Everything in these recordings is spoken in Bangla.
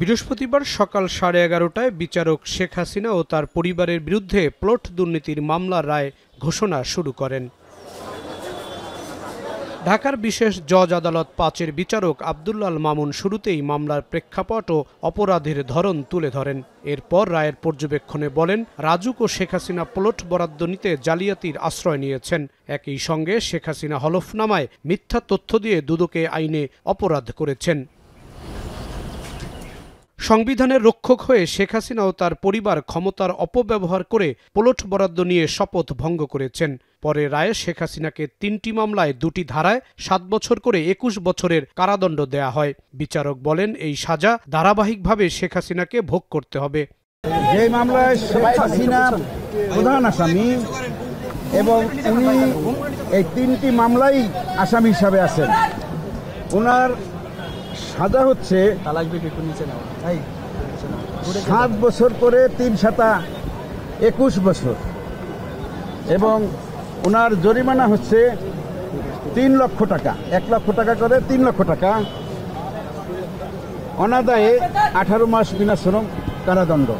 বৃহস্পতিবার সকাল 11:30টায় বিচারক শেখ হাসিনা ও তার পরিবারের বিরুদ্ধে প্লট দুর্নীতির মামলার রায় ঘোষণা শুরু করেন। ঢাকার বিশেষ জজ আদালত 5-এর বিচারক আব্দুল্লাহ আল মামুন শুরুতেই মামলার প্রেক্ষাপট ও অপরাধের ধরন তুলে ধরেন। এরপর রায়ের পর্যবেক্ষণে বলেন, রাজুক ও শেখ হাসিনা প্লট বরাদ্দ নিতে জালিয়াতির আশ্রয় নিয়েছেন। একই সঙ্গে শেখ হাসিনা হলফনামায় মিথ্যা তথ্য দিয়ে দুদকে আইনে অপরাধ করেছেন। সংবিধানের রক্ষক হয়ে শেখ হাসিনা ও তার পরিবার ক্ষমতার অপব্যবহার করে প্লট বরাদ্দ নিয়ে শপথ ভঙ্গ করেছেন। পরে রায়ে শেখ হাসিনাকে 3টি মামলায় 2টি ধারায় 7 বছর করে 21 বছরের কারাদণ্ড দেয়া হয়। বিচারক বলেন, এই সাজা ধারাবাহিকভাবে শেখ হাসিনাকে ভোগ করতে হবে। যে মামলায় শেখ হাসিনা প্রধান আসামি এবং উনি এই 3টি মামলাই আসামি হিসাবে আছেন, ওনার সাজা হচ্ছে 7 বছর করে 3 7 21 বছর এবং ওনার জরিমানা হচ্ছে 3 লক্ষ টাকা, 1 লক্ষ টাকা করে 3 লক্ষ টাকা, অনাদায়ে 18 মাস বিনা শ্রম কারাদণ্ড।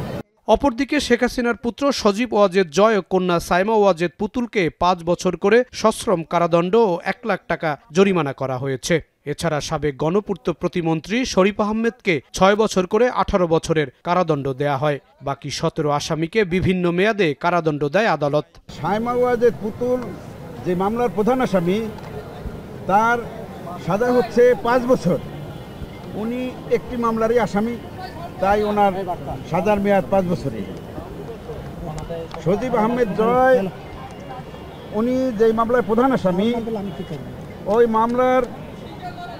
অপরদিকে শেখ হাসিনার পুত্র সজীব ওয়াজেদ জয় ও কন্যা সাইমা ওয়াজেদ পুতুলকে 5 বছর করে সশ্রম কারাদণ্ড ও 1 লাখ টাকা জরিমানা করা হয়েছে। এছাড়া সাবেক গণপূর্ত প্রতিমন্ত্রী শরীফ আহমেদকে 6 বছর করে 18 বছরের কারাদণ্ড দেয়া হয়। বাকি 17 আসামিকে বিভিন্ন মেয়াদে কারাদণ্ড দেয় আদালত। সাইমা ওয়াজেদ পুতুল যে মামলার প্রধান আসামি, তার সাজা হচ্ছে 5 বছর। উনি একটি মামলারই আসামি, তাই ওনার সাজার মেয়াদ 5 বছরই। সজীব আহমেদ জয়, উনি যে মামলার প্রধান আসামি, ওই মামলার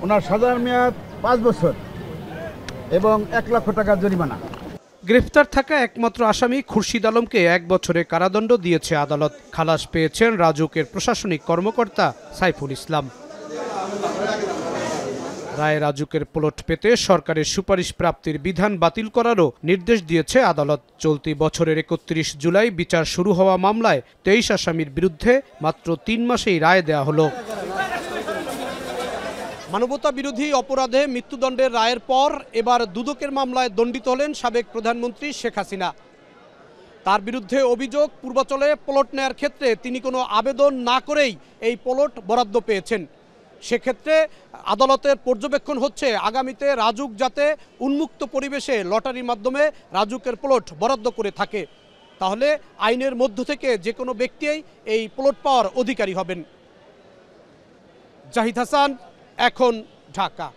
ওনার সাজার মেয়াদ 5 বছর এবং 1 লক্ষ টাকা জরিমানা। গ্রেফতার থাকা একমাত্র আসামি খুরশিদ আলমকে 1 বছরের কারাদণ্ড দিয়েছে আদালত। খালাস পেয়েছেন রাজুকের প্রশাসনিক কর্মকর্তা সাইফুল ইসলাম। রায়ে রাজুকের প্লট পেতে সরকারের সুপারিশ প্রাপ্তির বিধান বাতিল করারও নির্দেশ দিয়েছে আদালত। চলতি বছরের 31 জুলাই বিচার শুরু হওয়া মামলায় 23 আসামির বিরুদ্ধে মাত্র 3 মাসেই রায় দেয়া হলো। মানবতা বিরোধী অপরাধে মৃত্যুদণ্ডের রায়ের পর এবার দুদকের মামলায় দণ্ডিত হলেন সাবেক প্রধানমন্ত্রী শেখ হাসিনা। তার বিরুদ্ধে অভিযোগ, পূর্বাচলে প্লট নেয়ার ক্ষেত্রে তিনি কোনো আবেদন না করেই এই প্লট বরাদ্দ পেয়েছেন। সেক্ষেত্রে আদালতের পর্যবেক্ষণ হচ্ছে আগামীতে রাজুক যাতে উন্মুক্ত পরিবেশে লটারির মাধ্যমে রাজুকের প্লট বরাদ্দ করে থাকে, তাহলে আইনের মধ্য থেকে যে কোনো ব্যক্তিই এই প্লট পাওয়ার অধিকারী হবেন। জাহিদ হাসান, এখন, ঢাকা।